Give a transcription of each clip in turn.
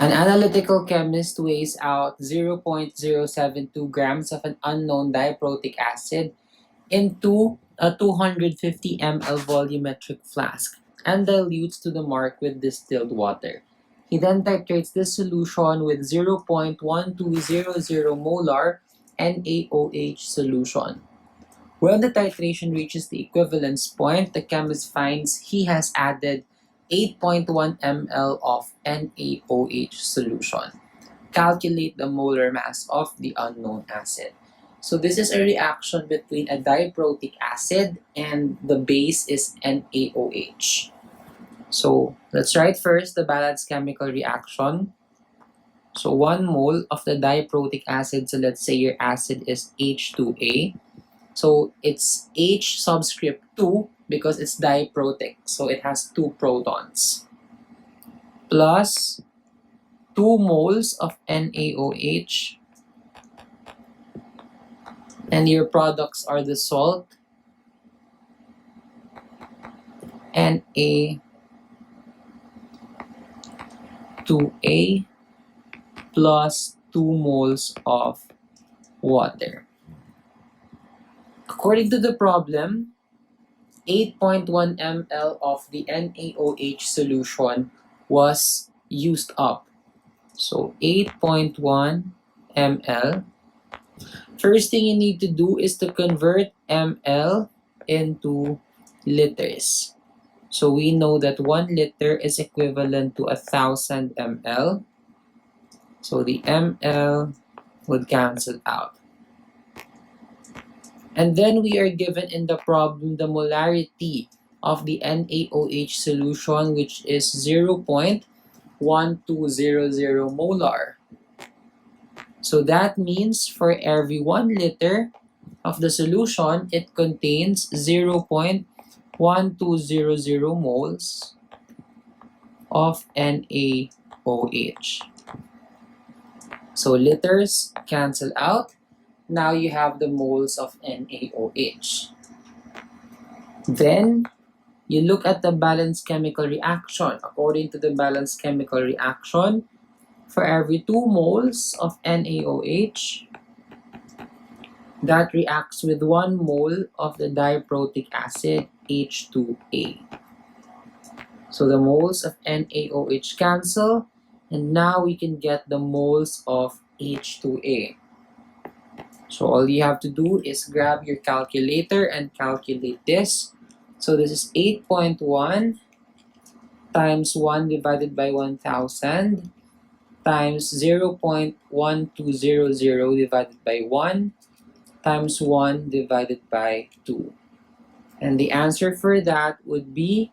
An analytical chemist weighs out 0.072 grams of an unknown diprotic acid into a 250 ml volumetric flask and dilutes to the mark with distilled water. He then titrates this solution with 0.1200 molar NaOH solution. When the titration reaches the equivalence point, the chemist finds he has added 8.1 ml of NaOH solution. Calculate the molar mass of the unknown acid. So this is a reaction between a diprotic acid and the base is NaOH. So let's write first the balanced chemical reaction. So 1 mole of the diprotic acid, so let's say your acid is H2A. So it's H subscript 2 because it's diprotic, so it has 2 protons. Plus 2 moles of NaOH. And your products are the salt, Na2A, plus 2 moles of water. According to the problem, 8.1 ml of the NaOH solution was used up. So 8.1 ml. First thing you need to do is to convert ml into liters. So we know that 1 liter is equivalent to 1,000 ml. So the ml would cancel out. And then we are given in the problem the molarity of the NaOH solution, which is 0.1200 molar. So that means for every 1 liter of the solution, it contains 0.1200 moles of NaOH. So liters cancel out. Now you have the moles of NaOH. Then you look at the balanced chemical reaction. According to the balanced chemical reaction, for every 2 moles of NaOH, that reacts with 1 mole of the diprotic acid H2A. So the moles of NaOH cancel, and now we can get the moles of H2A. So all you have to do is grab your calculator and calculate this. So this is 8.1 times 1 divided by 1,000 times 0.1200 divided by 1 times 1 divided by 2. And the answer for that would be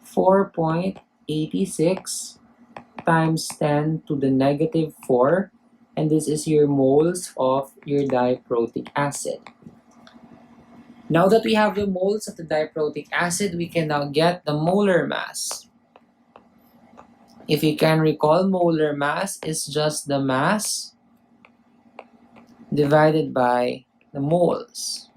4.86 times 10 to the negative 4. And this is your moles of your diprotic acid. Now that we have the moles of the diprotic acid, we can now get the molar mass. If you can recall, molar mass is just the mass divided by the moles.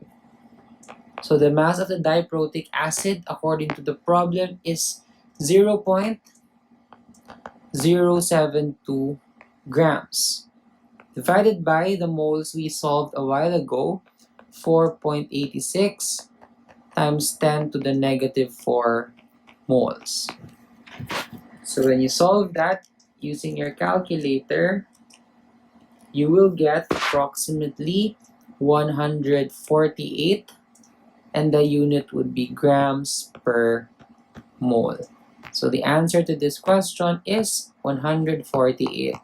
So the mass of the diprotic acid, according to the problem, is 0.072 grams. Divided by the moles we solved a while ago, 4.86 times 10 to the negative 4 moles. So when you solve that using your calculator, you will get approximately 148, and the unit would be grams per mole. So the answer to this question is 148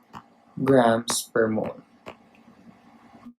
grams per mole.